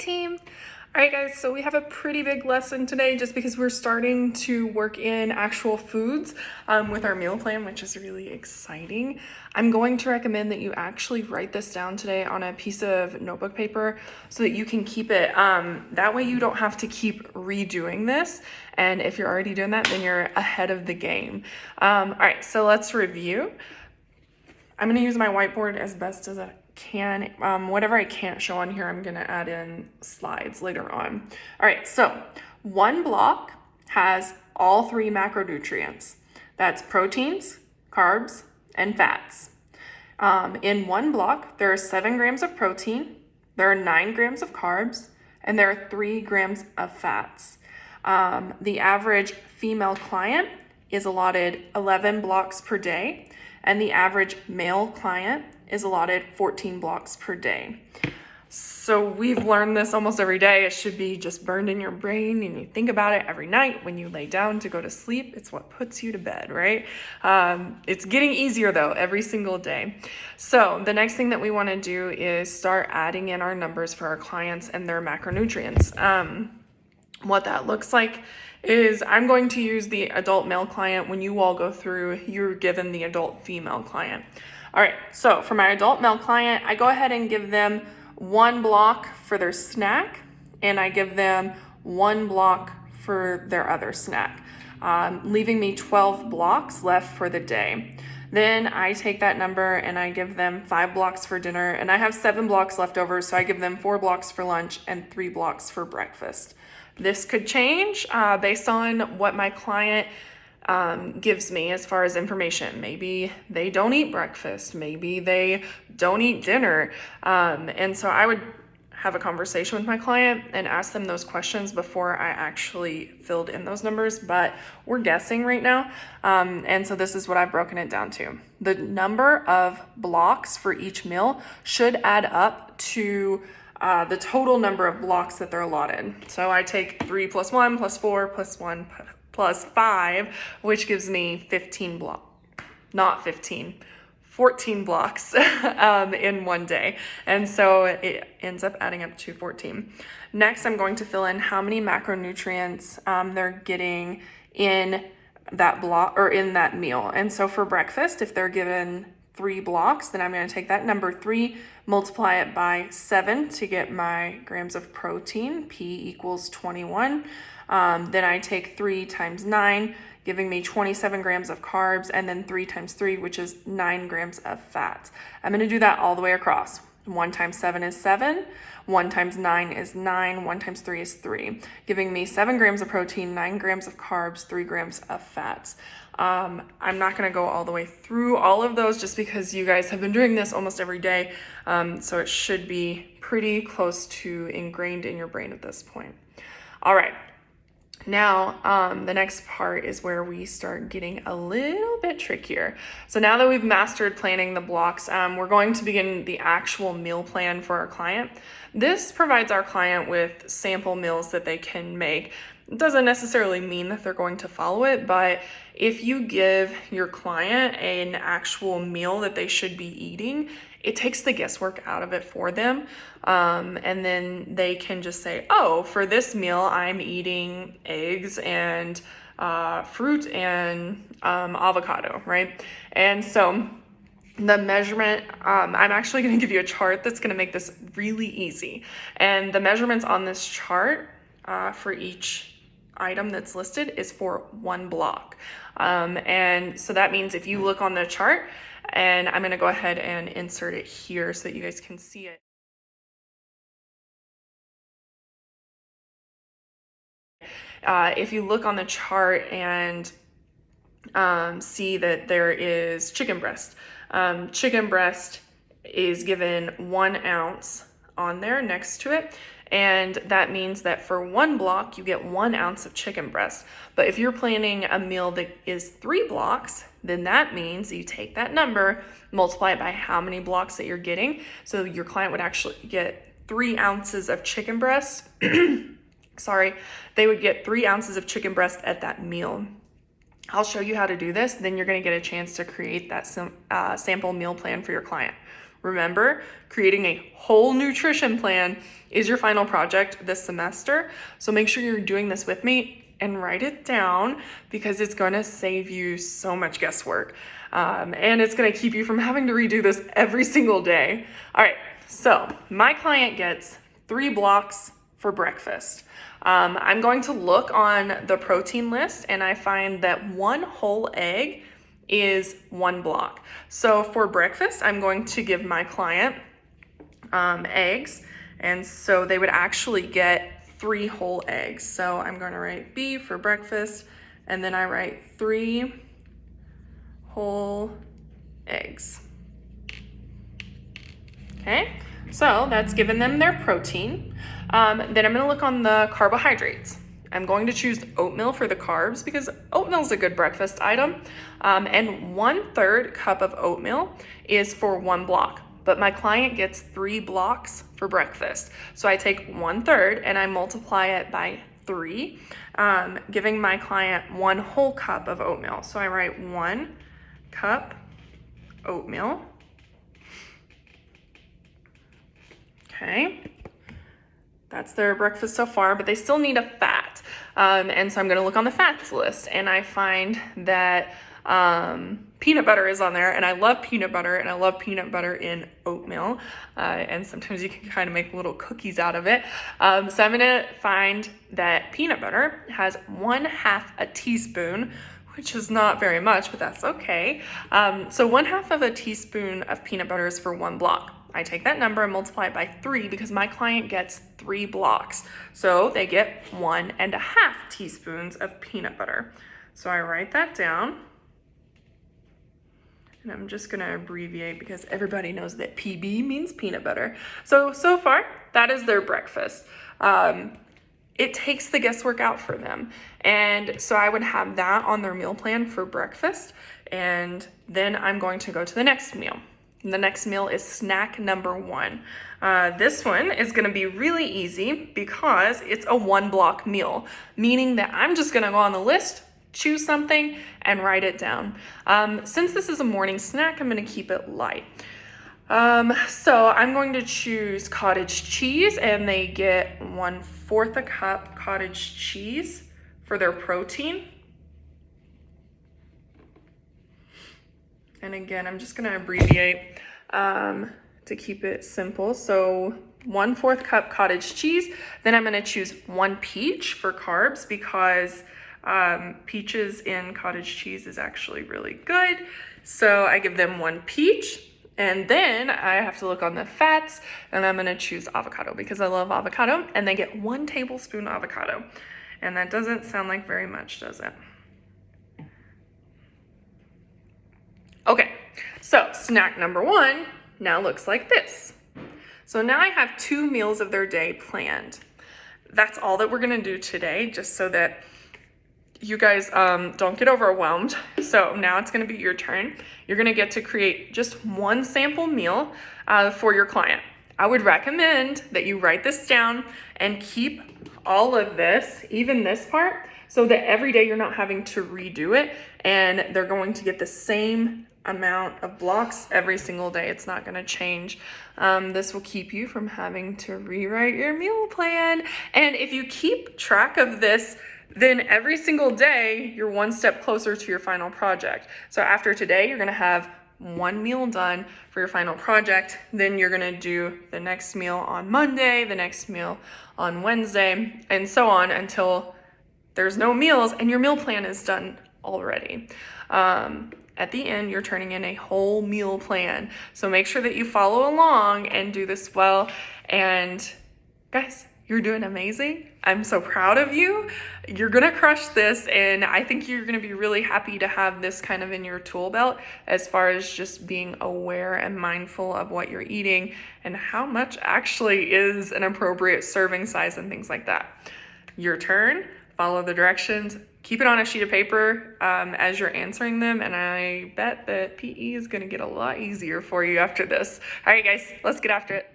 team. All right, guys, so we have a pretty big lesson today just because we're starting to work in actual foods with our meal plan, which is really exciting. I'm going to recommend that you actually write this down today on a piece of notebook paper so that you can keep it. That way you don't have to keep redoing this. And if you're already doing that, then you're ahead of the game. All right, so let's review. I'm going to use my whiteboard as best as I can. Whatever I can't show on here, I'm going to add in slides later on. All right, so one block has all three macronutrients. That's proteins, carbs, and fats. In one block, there are 7 grams of protein, there are 9 grams of carbs, and there are 3 grams of fats. The average female client is allotted 11 blocks per day, and the average male client is allotted 14 blocks per day. So we've learned this almost every day. It should be just burned in your brain and you think about it every night when you lay down to go to sleep. It's what puts you to bed, right? It's getting easier though every single day. So the next thing that we want to do is start adding in our numbers for our clients and their macronutrients. What that looks like is I'm going to use the adult male client. When you all go through, you're given the adult female client. All right, so for my adult male client, I go ahead and give them 1 block for their snack, and I give them 1 block for their other snack, leaving me 12 blocks left for the day. Then I take that number and I give them 5 blocks for dinner, and I have 7 blocks left over, so I give them 4 blocks for lunch and 3 blocks for breakfast. This could change based on what my client gives me as far as information. Maybe they don't eat breakfast, maybe they don't eat dinner. And so I would have a conversation with my client and ask them those questions before I actually filled in those numbers, but we're guessing right now. And so this is what I've broken it down to. The number of blocks for each meal should add up to the total number of blocks that they're allotted. So I take 3 plus 1 plus 4 plus 1 plus 5, which gives me 15 blocks. Not 15, 14 blocks in one day. And so it ends up adding up to 14. Next, I'm going to fill in how many macronutrients they're getting in that block or in that meal. And so for breakfast, if they're given 3 blocks, then I'm going to take that number 3, multiply it by 7 to get my grams of protein. P equals 21. Then I take 3 times 9, giving me 27 grams of carbs, and then 3 times 3, which is 9 grams of fat. I'm going to do that all the way across. 1 times 7 is 7. 1 times 9 is 9. 1 times 3 is 3, giving me 7 grams of protein, 9 grams of carbs, 3 grams of fats. I'm not going to go all the way through all of those just because you guys have been doing this almost every day. So it should be pretty close to ingrained in your brain at this point. All right. Now, the next part is where we start getting a little bit trickier. So now that we've mastered planning the blocks, we're going to begin the actual meal plan for our client. This provides our client with sample meals that they can make. It doesn't necessarily mean that they're going to follow it, but if you give your client an actual meal that they should be eating, it takes the guesswork out of it for them. And then they can just say, oh, for this meal, I'm eating eggs and fruit and avocado, right? And so the measurement, I'm actually going to give you a chart that's going to make this really easy. And the measurements on this chart for each item that's listed is for 1 block. And so that means if you look on the chart, and I'm going to go ahead and insert it here so that you guys can see it. If you look on the chart and see that there is chicken breast. Chicken breast is given 1 ounce on there next to it. And that means that for 1 block, you get 1 ounce of chicken breast. But if you're planning a meal that is 3 blocks, then that means you take that number, multiply it by how many blocks that you're getting. So your client would actually get 3 ounces of chicken breast. They would get 3 ounces of chicken breast at that meal. I'll show you how to do this. Then you're going to get a chance to create that sample meal plan for your client. Remember, creating a whole nutrition plan is your final project this semester. So make sure you're doing this with me and write it down, because it's going to save you so much guesswork. And it's going to keep you from having to redo this every single day. All right, so my client gets 3 blocks for breakfast. I'm going to look on the protein list, and I find that 1 whole egg is 1 block. So for breakfast, I'm going to give my client eggs, and so they would actually get 3 whole eggs. So I'm going to write B for breakfast, and then I write 3 whole eggs. Okay, so that's given them their protein. Then I'm going to look on the carbohydrates. I'm going to choose oatmeal for the carbs because oatmeal is a good breakfast item. And 1/3 cup of oatmeal is for 1 block. But my client gets 3 blocks for breakfast. So I take 1/3 and I multiply it by 3, giving my client 1 whole cup of oatmeal. So I write 1 cup oatmeal. Okay, that's their breakfast so far, but they still need a fat. And so I'm gonna look on the fats list, and I find that peanut butter is on there, and I love peanut butter, and I love peanut butter in oatmeal, and sometimes you can kind of make little cookies out of it. So I'm gonna find that peanut butter has 1/2 a teaspoon, which is not very much, but that's okay. So 1/2 of a teaspoon of peanut butter is for 1 block. I take that number and multiply it by 3 because my client gets 3 blocks. So they get 1.5 teaspoons of peanut butter. So I write that down. And I'm just gonna abbreviate because everybody knows that PB means peanut butter. So far, that is their breakfast. It takes the guesswork out for them. And so I would have that on their meal plan for breakfast. And then I'm going to go to the next meal. The next meal is snack number 1. This one is gonna be really easy because it's a 1 block meal, meaning that I'm just gonna go on the list, choose something, and write it down. Since this is a morning snack, I'm gonna keep it light. So I'm going to choose cottage cheese, and they get 1/4 a cup cottage cheese for their protein. And again, I'm just gonna abbreviate to keep it simple. So 1/4 cup cottage cheese. Then I'm gonna choose 1 peach for carbs because peaches in cottage cheese is actually really good. So I give them 1 peach. And then I have to look on the fats, and I'm gonna choose avocado because I love avocado, and they get 1 tablespoon avocado. And that doesn't sound like very much, does it? Okay, so snack number 1 now looks like this. So now I have 2 meals of their day planned. That's all that we're gonna do today, just so that you guys don't get overwhelmed. So now it's gonna be your turn. You're gonna get to create just 1 sample meal for your client. I would recommend that you write this down and keep all of this, even this part, so that every day you're not having to redo it, and they're going to get the same amount of blocks every single day. It's not going to change. This will keep you from having to rewrite your meal plan. And if you keep track of this, then every single day you're 1 step closer to your final project. So after today, you're going to have 1 meal done for your final project. Then you're going to do the next meal on Monday, the next meal on Wednesday, and so on until there's no meals and your meal plan is done already. At the end, you're turning in a whole meal plan. So make sure that you follow along and do this well. And guys, you're doing amazing. I'm so proud of you. You're gonna crush this, and I think you're gonna be really happy to have this kind of in your tool belt as far as just being aware and mindful of what you're eating and how much actually is an appropriate serving size and things like that. Your turn, follow the directions, keep it on a sheet of paper as you're answering them, and I bet that PE is gonna get a lot easier for you after this. All right, guys, let's get after it.